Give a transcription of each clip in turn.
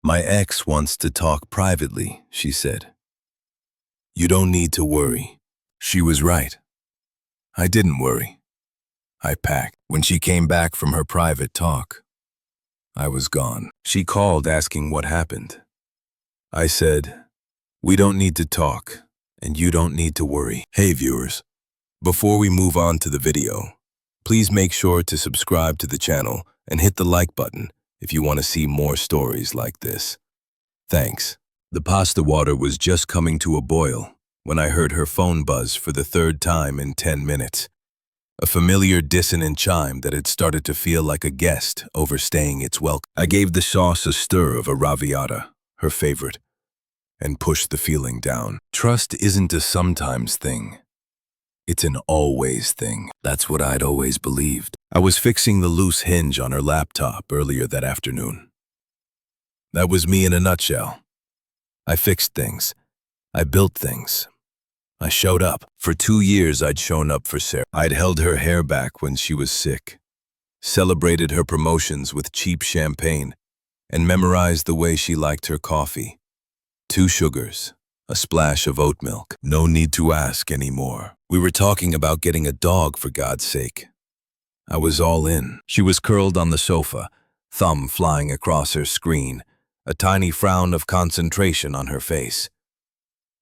My ex wants to talk privately, she said. You don't need to worry. She was right. I didn't worry. I packed. When she came back from her private talk, I was gone. She called asking what happened. I said, we don't need to talk, and you don't need to worry. Hey viewers, before we move on to the video, please make sure to subscribe to the channel and hit the like button if you want to see more stories like this. Thanks. The pasta water was just coming to a boil when I heard her phone buzz for the third time in 10 minutes. A familiar dissonant chime that had started to feel like a guest overstaying its welcome. I gave the sauce a stir of arrabbiata, her favorite, and pushed the feeling down. Trust isn't a sometimes thing. It's an always thing. That's what I'd always believed. I was fixing the loose hinge on her laptop earlier that afternoon. That was me in a nutshell. I fixed things. I built things. I showed up. For 2 years, I'd shown up for Sarah. I'd held her hair back when she was sick, celebrated her promotions with cheap champagne, and memorized the way she liked her coffee. 2 sugars, a splash of oat milk. No need to ask anymore. We were talking about getting a dog, for God's sake. I was all in. She was curled on the sofa, thumb flying across her screen, a tiny frown of concentration on her face.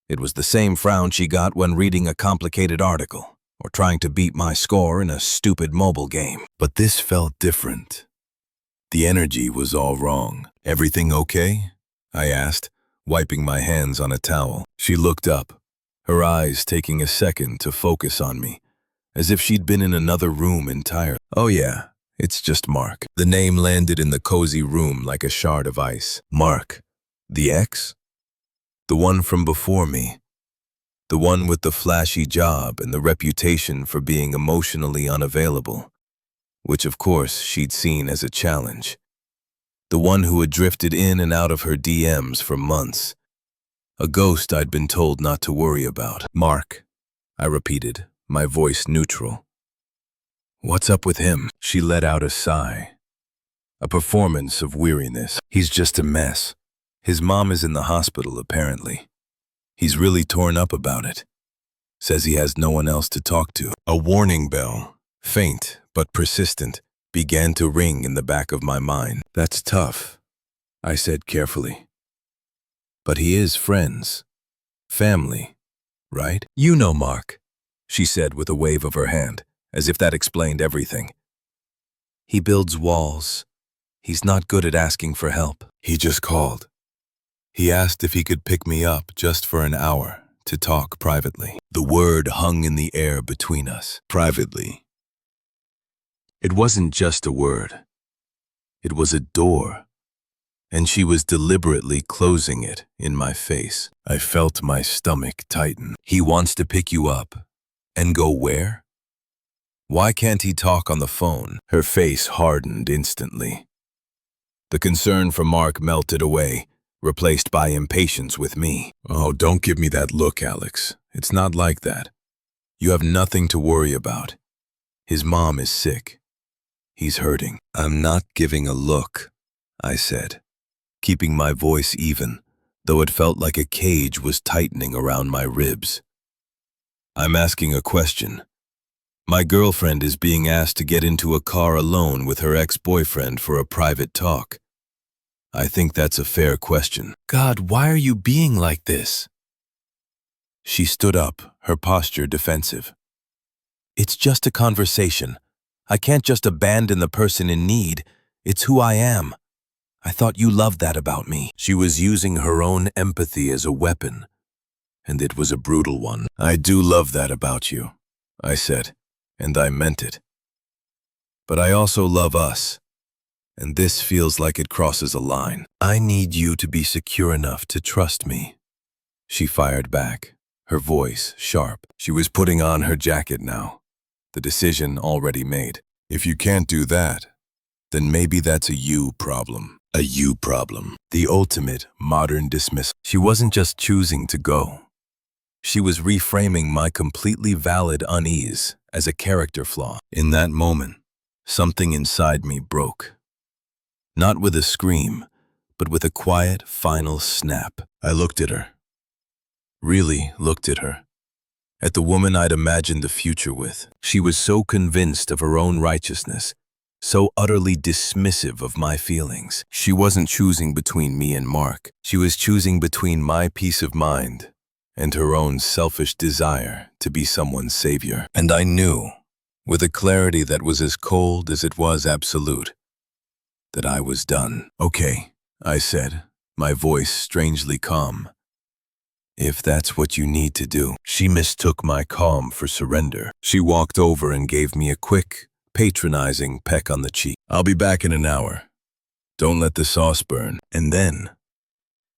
It was the same frown she got when reading a complicated article or trying to beat my score in a stupid mobile game. But this felt different. The energy was all wrong. Everything okay? I asked, wiping my hands on a towel. She looked up, her eyes taking a second to focus on me, as if she'd been in another room entirely. Oh yeah, it's just Mark. The name landed in the cozy room like a shard of ice. Mark, the ex? The one from before me. The one with the flashy job and the reputation for being emotionally unavailable, which of course she'd seen as a challenge. The one who had drifted in and out of her DMs for months. A ghost I'd been told not to worry about. Mark, I repeated, my voice neutral. What's up with him? She let out a sigh. A performance of weariness. He's just a mess. His mom is in the hospital, apparently. He's really torn up about it. Says he has no one else to talk to. A warning bell, faint but persistent, began to ring in the back of my mind. That's tough, I said carefully. But he is friends. Family, right? You know Mark, she said with a wave of her hand, as if that explained everything. He builds walls. He's not good at asking for help. He just called. He asked if he could pick me up just for an hour to talk privately. The word hung in the air between us. Privately. It wasn't just a word. It was a door. And she was deliberately closing it in my face. I felt my stomach tighten. He wants to pick you up. And go where? Why can't he talk on the phone? Her face hardened instantly. The concern for Mark melted away, replaced by impatience with me. Oh, don't give me that look, Alex. It's not like that. You have nothing to worry about. His mom is sick. He's hurting. I'm not giving a look, I said, keeping my voice even, though it felt like a cage was tightening around my ribs. I'm asking a question. My girlfriend is being asked to get into a car alone with her ex-boyfriend for a private talk. I think that's a fair question. God, why are you being like this? She stood up, her posture defensive. It's just a conversation. I can't just abandon the person in need. It's who I am. I thought you loved that about me. She was using her own empathy as a weapon, and it was a brutal one. I do love that about you, I said, and I meant it. But I also love us. And this feels like it crosses a line. I need you to be secure enough to trust me. She fired back, her voice sharp. She was putting on her jacket now, the decision already made. If you can't do that, then maybe that's a you problem. A you problem. The ultimate modern dismissal. She wasn't just choosing to go. She was reframing my completely valid unease as a character flaw. In that moment, something inside me broke. Not with a scream, but with a quiet, final snap. I looked at her. Really looked at her. At the woman I'd imagined the future with. She was so convinced of her own righteousness, so utterly dismissive of my feelings. She wasn't choosing between me and Mark. She was choosing between my peace of mind and her own selfish desire to be someone's savior. And I knew, with a clarity that was as cold as it was absolute, that I was done. "Okay," I said, my voice strangely calm. "If that's what you need to do." She mistook my calm for surrender. She walked over and gave me a quick, patronizing peck on the cheek. "I'll be back in an hour. Don't let the sauce burn." And then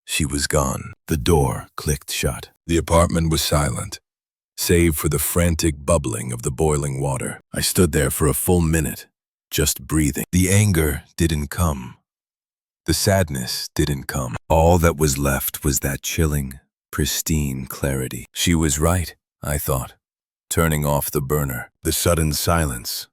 she was gone. The door clicked shut. The apartment was silent, save for the frantic bubbling of the boiling water. I stood there for a full minute, just breathing. The anger didn't come. The sadness didn't come. All that was left was that chilling, pristine clarity. She was right, I thought, turning off the burner. The sudden silence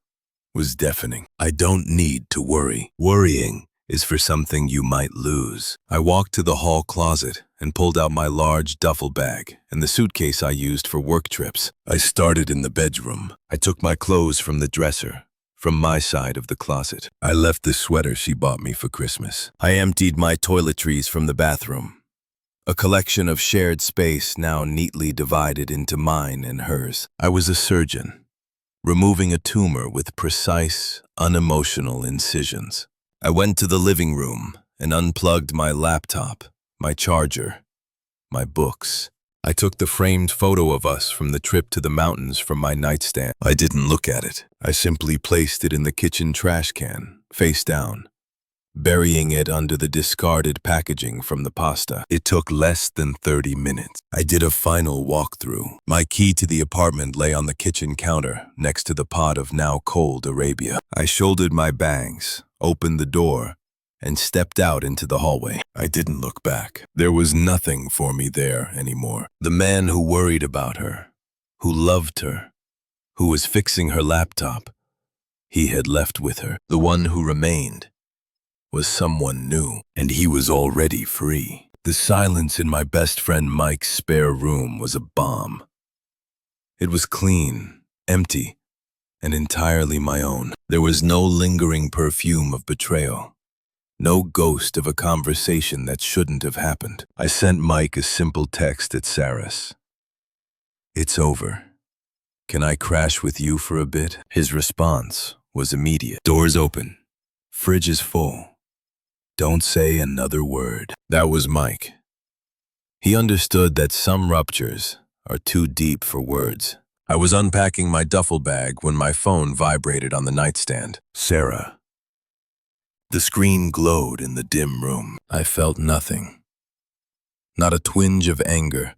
was deafening. I don't need to worry. Worrying is for something you might lose. I walked to the hall closet and pulled out my large duffel bag and the suitcase I used for work trips. I started in the bedroom. I took my clothes from the dresser, from my side of the closet. I left the sweater she bought me for Christmas. I emptied my toiletries from the bathroom, a collection of shared space now neatly divided into mine and hers. I was a surgeon, removing a tumor with precise, unemotional incisions. I went to the living room and unplugged my laptop, my charger, my books. I took the framed photo of us from the trip to the mountains from my nightstand. I didn't look at it. I simply placed it in the kitchen trash can, face down, burying it under the discarded packaging from the pasta. It took less than 30 minutes. I did a final walkthrough. My key to the apartment lay on the kitchen counter, next to the pot of now cold Arabia. I shouldered my bags, opened the door, and stepped out into the hallway. I didn't look back. There was nothing for me there anymore. The man who worried about her, who loved her, who was fixing her laptop, he had left with her. The one who remained was someone new, and he was already free. The silence in my best friend Mike's spare room was a bomb. It was clean, empty, and entirely my own. There was no lingering perfume of betrayal, no ghost of a conversation that shouldn't have happened. I sent Mike a simple text at Saris. "It's over. Can I crash with you for a bit?" His response was immediate. "Doors open. Fridge is full. Don't say another word." That was Mike. He understood that some ruptures are too deep for words. I was unpacking my duffel bag when my phone vibrated on the nightstand. Sarah. The screen glowed in the dim room. I felt nothing. Not a twinge of anger,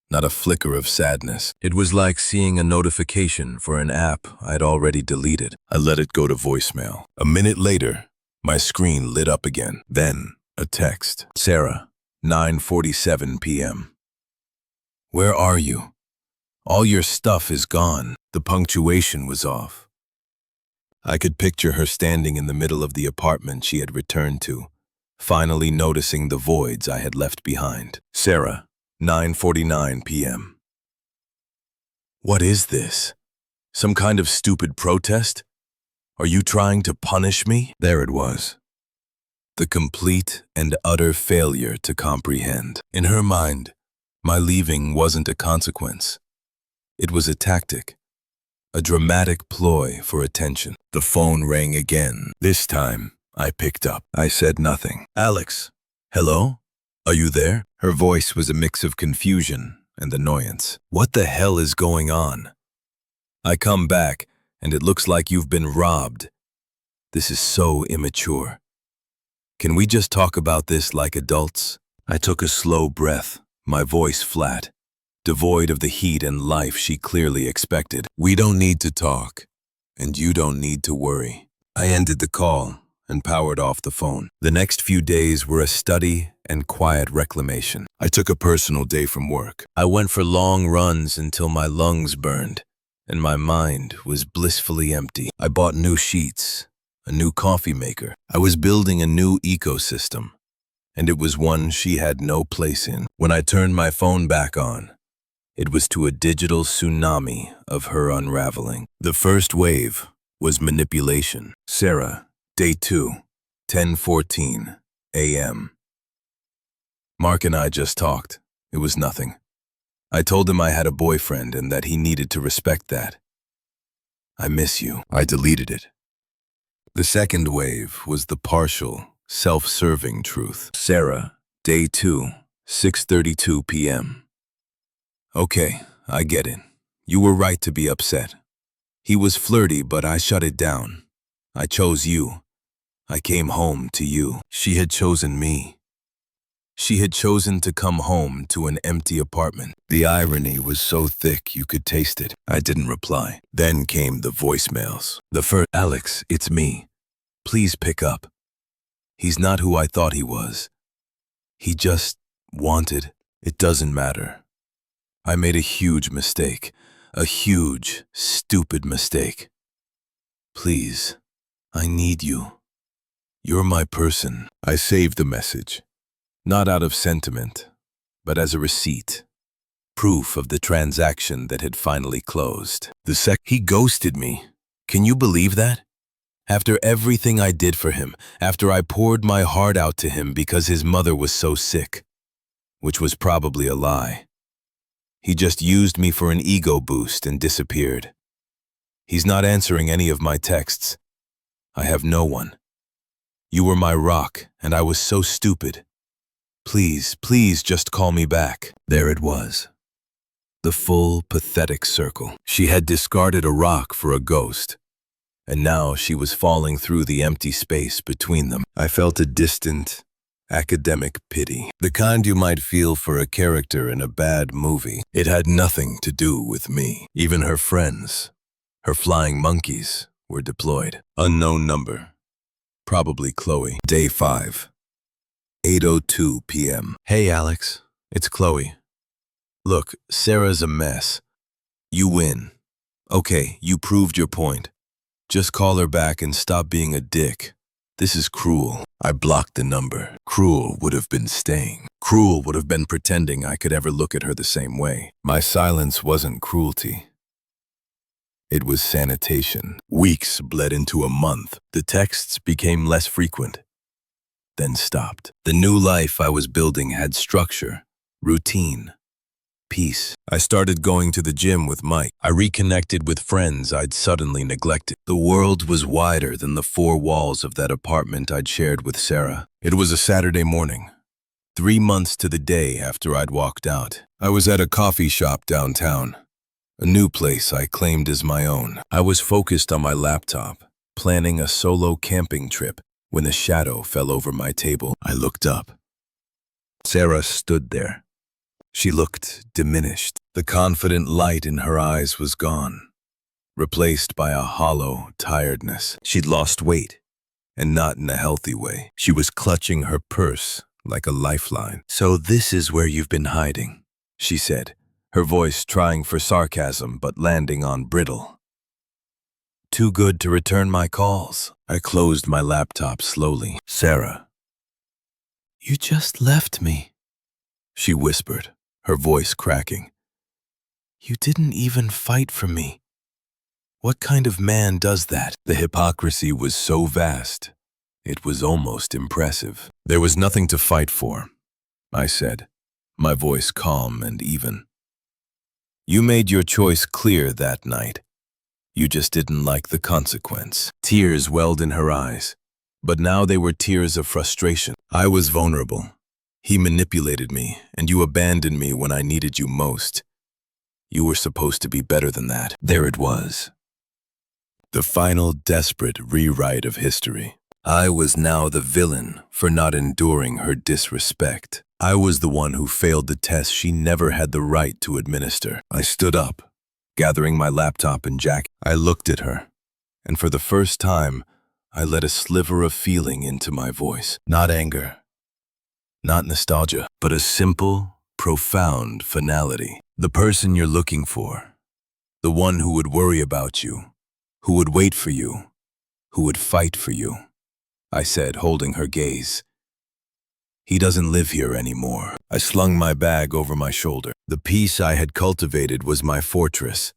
not a flicker of sadness. It was like seeing a notification for an app I'd already deleted. I let it go to voicemail. A minute later, my screen lit up again. Then, a text. "Sarah, 9:47 p.m. Where are you? All your stuff is gone." The punctuation was off. I could picture her standing in the middle of the apartment she had returned to, finally noticing the voids I had left behind. "Sarah, 9:49 p.m. What is this? Some kind of stupid protest? Are you trying to punish me?" There it was. The complete and utter failure to comprehend. In her mind, my leaving wasn't a consequence. It was a tactic, a dramatic ploy for attention. The phone rang again. This time, I picked up. I said nothing. "Alex, hello? Are you there?" Her voice was a mix of confusion and annoyance. "What the hell is going on? I come back, and it looks like you've been robbed. This is so immature. Can we just talk about this like adults?" I took a slow breath, my voice flat, devoid of the heat and life she clearly expected. "We don't need to talk, and you don't need to worry." I ended the call and powered off the phone. The next few days were a study and quiet reclamation. I took a personal day from work. I went for long runs until my lungs burned, and my mind was blissfully empty. I bought new sheets, a new coffee maker. I was building a new ecosystem, and it was one she had no place in. When I turned my phone back on, it was to a digital tsunami of her unraveling. The first wave was manipulation. Sarah, day 2, 10:14 a.m. Mark and I just talked. It was nothing. I told him I had a boyfriend and that he needed to respect that. I miss you. I deleted it. The second wave was the partial, self-serving truth. Sarah, day 2, 6:32 p.m. Okay, I get it. You were right to be upset. He was flirty, but I shut it down. I chose you. I came home to you. She had chosen me. She had chosen to come home to an empty apartment. The irony was so thick you could taste it. I didn't reply. Then came the voicemails. The first, Alex, it's me. Please pick up. He's not who I thought he was. He just wanted. It doesn't matter. I made a huge mistake. A huge, stupid mistake. Please, I need you. You're my person. I saved the message. Not out of sentiment, but as a receipt. Proof of the transaction that had finally closed. He ghosted me. Can you believe that? After everything I did for him, after I poured my heart out to him because his mother was so sick, which was probably a lie. He just used me for an ego boost and disappeared. He's not answering any of my texts. I have no one. You were my rock, and I was so stupid. Please, please just call me back. There it was. The full, pathetic circle. She had discarded a rock for a ghost, and now she was falling through the empty space between them. I felt a distant, academic pity, the kind you might feel for a character in a bad movie. It had nothing to do with me. Even her friends, her flying monkeys, were deployed. Unknown number. Probably Chloe. Day 5. 8:02 p.m. Hey Alex, it's Chloe. Look, Sarah's a mess. You win. Okay, you proved your point. Just call her back and stop being a dick. This is cruel. I blocked the number. Cruel would have been staying. Cruel would have been pretending I could ever look at her the same way. My silence wasn't cruelty. It was sanitation. Weeks bled into a month. The texts became less frequent, then stopped. The new life I was building had structure, routine, peace. I started going to the gym with Mike. I reconnected with friends I'd suddenly neglected. The world was wider than the 4 walls of that apartment I'd shared with Sarah. It was a Saturday morning, 3 months to the day after I'd walked out. I was at a coffee shop downtown, a new place I claimed as my own. I was focused on my laptop, planning a solo camping trip, when a shadow fell over my table. I looked up. Sarah stood there. She looked diminished. The confident light in her eyes was gone, replaced by a hollow tiredness. She'd lost weight, and not in a healthy way. She was clutching her purse like a lifeline. So this is where you've been hiding, she said, her voice trying for sarcasm but landing on brittle. Too good to return my calls. I closed my laptop slowly. Sarah. You just left me, she whispered, her voice cracking. You didn't even fight for me. What kind of man does that? The hypocrisy was so vast, it was almost impressive. There was nothing to fight for, I said, my voice calm and even. You made your choice clear that night. You just didn't like the consequence. Tears welled in her eyes, but now they were tears of frustration. I was vulnerable. He manipulated me, and you abandoned me when I needed you most. You were supposed to be better than that. There it was. The final desperate rewrite of history. I was now the villain for not enduring her disrespect. I was the one who failed the test she never had the right to administer. I stood up, gathering my laptop and jacket. I looked at her, and for the first time, I let a sliver of feeling into my voice. Not anger, not nostalgia, but a simple, profound finality. The person you're looking for, the one who would worry about you, who would wait for you, who would fight for you, I said, holding her gaze. He doesn't live here anymore. I slung my bag over my shoulder. The peace I had cultivated was my fortress,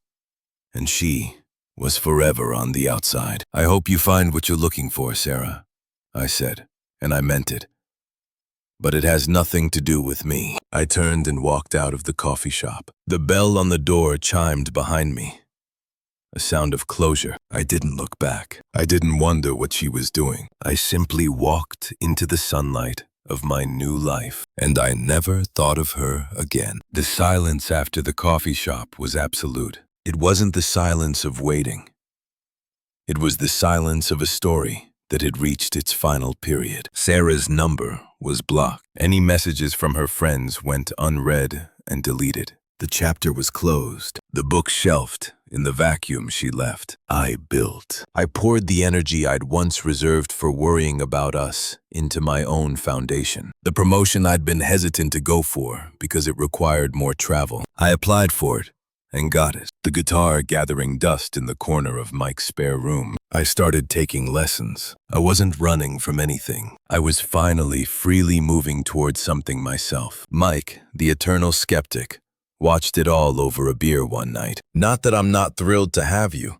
and she was forever on the outside. I hope you find what you're looking for, Sarah, I said, and I meant it. But it has nothing to do with me. I turned and walked out of the coffee shop. The bell on the door chimed behind me. A sound of closure. I didn't look back. I didn't wonder what she was doing. I simply walked into the sunlight of my new life, and I never thought of her again. The silence after the coffee shop was absolute. It wasn't the silence of waiting. It was the silence of a story that had reached its final period. Sarah's number was blocked. Any messages from her friends went unread and deleted. The chapter was closed. The book shelved in the vacuum she left. I built. I poured the energy I'd once reserved for worrying about us into my own foundation. The promotion I'd been hesitant to go for because it required more travel. I applied for it and got it. The guitar gathering dust in the corner of Mike's spare room. I started taking lessons. I wasn't running from anything. I was finally freely moving towards something myself. Mike, the eternal skeptic, watched it all over a beer one night. Not that I'm not thrilled to have you,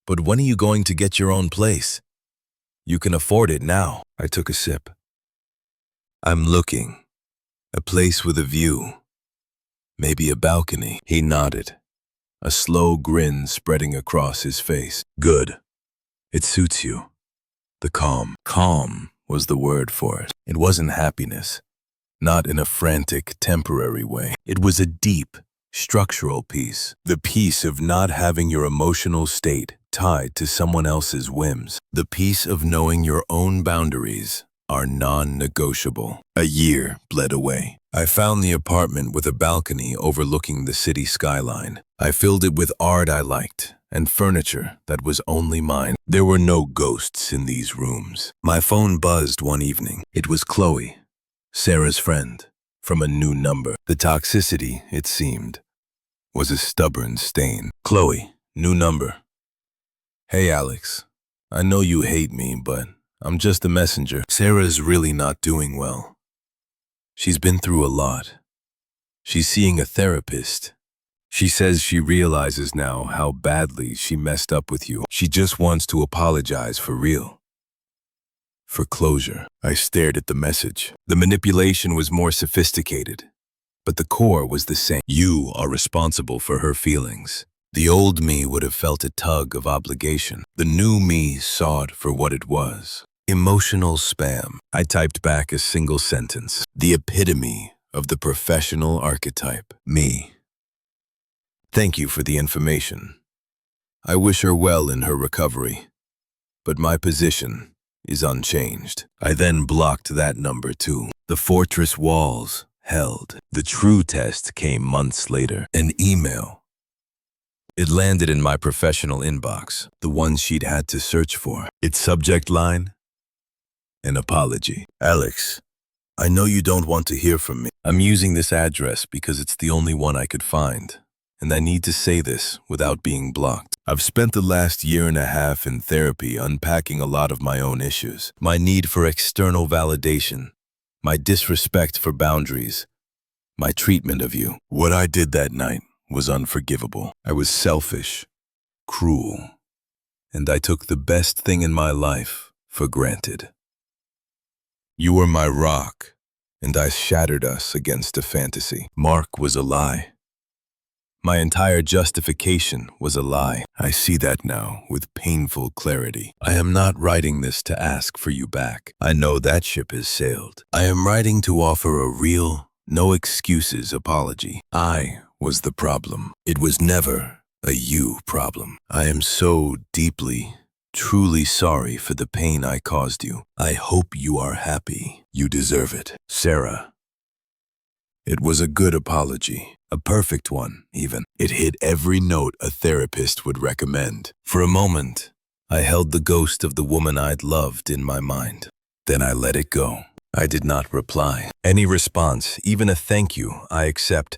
but when are you going to get your own place? You can afford it now. I took a sip. I'm looking. A place with a view. Maybe a balcony. He nodded, a slow grin spreading across his face. Good. It suits you. The calm. Calm was the word for it. It wasn't happiness. Not in a frantic, temporary way. It was a deep, structural peace. The peace of not having your emotional state tied to someone else's whims. The peace of knowing your own boundaries are non-negotiable. A year bled away. I found the apartment with a balcony overlooking the city skyline. I filled it with art I liked and furniture that was only mine. There were no ghosts in these rooms. My phone buzzed one evening. It was Chloe, Sarah's friend, from a new number. The toxicity, it seemed, was a stubborn stain. Chloe, new number. Hey, Alex. I know you hate me, but I'm just a messenger. Sarah's really not doing well. She's been through a lot. She's seeing a therapist. She says she realizes now how badly she messed up with you. She just wants to apologize for real. For closure. I stared at the message. The manipulation was more sophisticated, but the core was the same. You are responsible for her feelings. The old me would have felt a tug of obligation. The new me saw it for what it was. Emotional spam. I typed back a single sentence. The epitome of the professional archetype. Me. Thank you for the information. I wish her well in her recovery, but my position is unchanged. I then blocked that number too. The fortress walls held. The true test came months later. An email. It landed in my professional inbox, the one she'd had to search for. Its subject line? An apology. Alex, I know you don't want to hear from me. I'm using this address because it's the only one I could find, and I need to say this without being blocked. I've spent the last year and a half in therapy unpacking a lot of my own issues. My need for external validation, my disrespect for boundaries, my treatment of you. What I did that night was unforgivable. I was selfish, cruel, and I took the best thing in my life for granted. You were my rock, and I shattered us against a fantasy. Mark was a lie. My entire justification was a lie. I see that now with painful clarity. I am not writing this to ask for you back. I know that ship has sailed. I am writing to offer a real, no excuses apology. I was the problem. It was never a you problem. I am so deeply, truly sorry for the pain I caused you. I hope you are happy. You deserve it. Sarah. It was a good apology. A perfect one, even. It hit every note a therapist would recommend. For a moment, I held the ghost of the woman I'd loved in my mind. Then I let it go. I did not reply. Any response, even a thank you, I accept,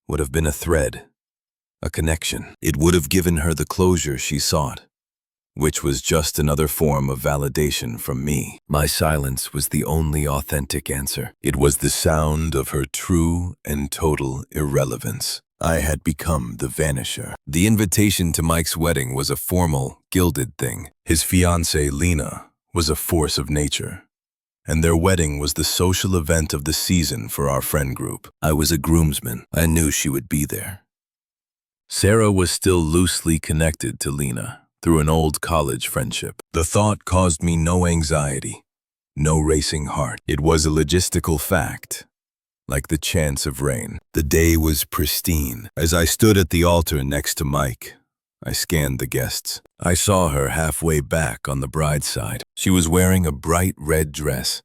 would have been a thread, a connection. It would have given her the closure she sought. which was just another form of validation from me. My silence was the only authentic answer. It was the sound of her true and total irrelevance. I had become the vanisher. The invitation to Mike's wedding was a formal, gilded thing. His fiancée, Lena, was a force of nature, and their wedding was the social event of the season for our friend group. I was a groomsman. I knew she would be there. Sarah was still loosely connected to Lena through an old college friendship. The thought caused me no anxiety, no racing heart. It was a logistical fact, like the chance of rain. The day was pristine. As I stood at the altar next to Mike, I scanned the guests. I saw her halfway back on the bride's side. She was wearing a bright red dress,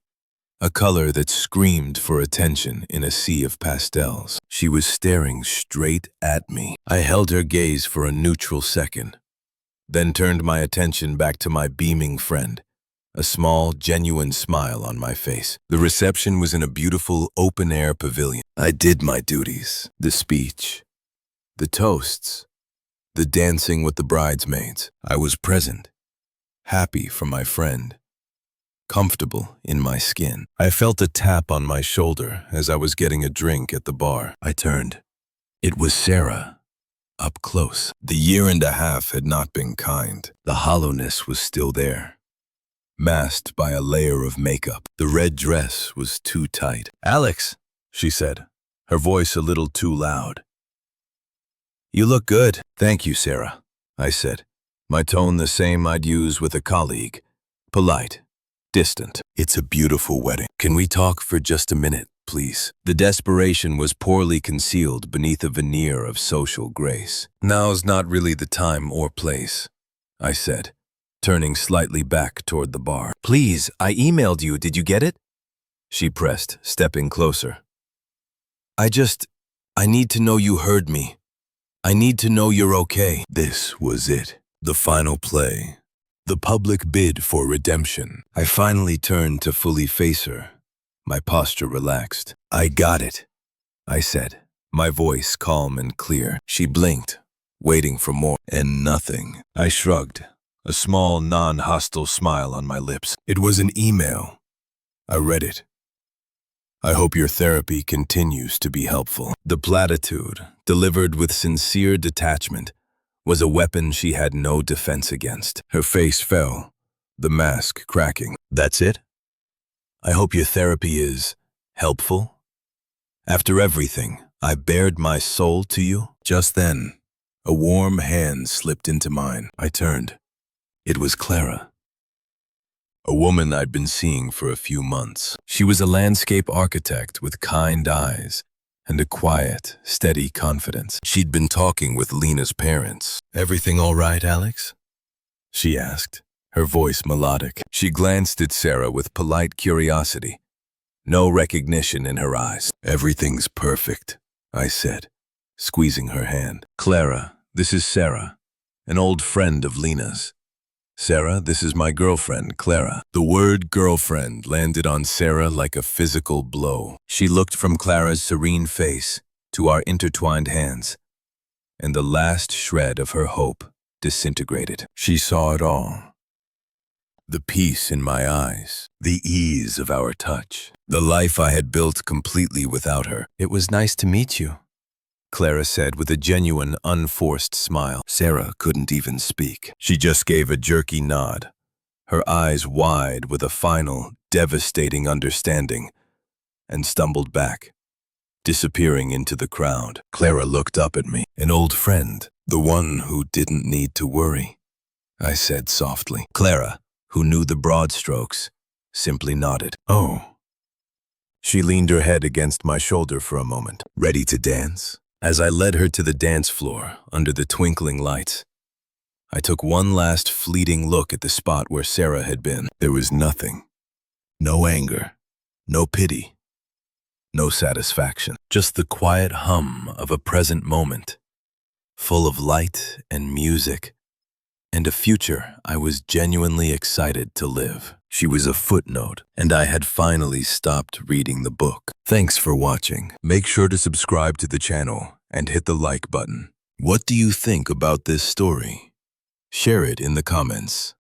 a color that screamed for attention in a sea of pastels. She was staring straight at me. I held her gaze for a neutral second, then turned my attention back to my beaming friend, a small, genuine smile on my face. The reception was in a beautiful, open-air pavilion. I did my duties. The speech, the toasts, the dancing with the bridesmaids. I was present, happy for my friend, comfortable in my skin. I felt a tap on my shoulder as I was getting a drink at the bar. I turned. It was Sarah, up close. The year and a half had not been kind. The hollowness was still there, masked by a layer of makeup. The red dress was too tight. "Alex," she said, her voice a little too loud. "You look good." "Thank you, Sarah," I said, my tone the same I'd use with a colleague, polite, distant. "It's a beautiful wedding. Can we talk for just a minute, please?" The desperation was poorly concealed beneath a veneer of social grace. "Now's not really the time or place," I said, turning slightly back toward the bar. "Please, I emailed you. Did you get it?" She pressed, stepping closer. I need to know you heard me. I need to know you're okay." This was it. The final play. The public bid for redemption. I finally turned to fully face her, my posture relaxed. "I got it," I said, my voice calm and clear. She blinked, waiting for more, and nothing. I shrugged, a small, non-hostile smile on my lips. It was an email. I read it. "I hope your therapy continues to be helpful." The platitude, delivered with sincere detachment, was a weapon she had no defense against. Her face fell, the mask cracking. "That's it? I hope your therapy is helpful? After everything, I bared my soul to you?" Just then, a warm hand slipped into mine. I turned. It was Clara, a woman I'd been seeing for a few months. She was a landscape architect with kind eyes and a quiet, steady confidence. She'd been talking with Lena's parents. "Everything all right, Alex?" she asked, her voice melodic. She glanced at Sarah with polite curiosity, no recognition in her eyes. "Everything's perfect," I said, squeezing her hand. "Clara, this is Sarah, an old friend of Lena's. Sarah, this is my girlfriend, Clara." The word girlfriend landed on Sarah like a physical blow. She looked from Clara's serene face to our intertwined hands, and the last shred of her hope disintegrated. She saw it all. The peace in my eyes, the ease of our touch, the life I had built completely without her. "It was nice to meet you," Clara said with a genuine, unforced smile. Sarah couldn't even speak. She just gave a jerky nod, her eyes wide with a final, devastating understanding, and stumbled back, disappearing into the crowd. Clara looked up at me. "An old friend, the one who didn't need to worry," I said softly. Clara, who knew the broad strokes, simply nodded. "Oh." She leaned her head against my shoulder for a moment. "Ready to dance?" As I led her to the dance floor under the twinkling lights, I took one last fleeting look at the spot where Sarah had been. There was nothing. No anger, no pity, no satisfaction. Just the quiet hum of a present moment, full of light and music, and a future I was genuinely excited to live. She was a footnote, and I had finally stopped reading the book. Thanks for watching. Make sure to subscribe to the channel and hit the like button. What do you think about this story? Share it in the comments.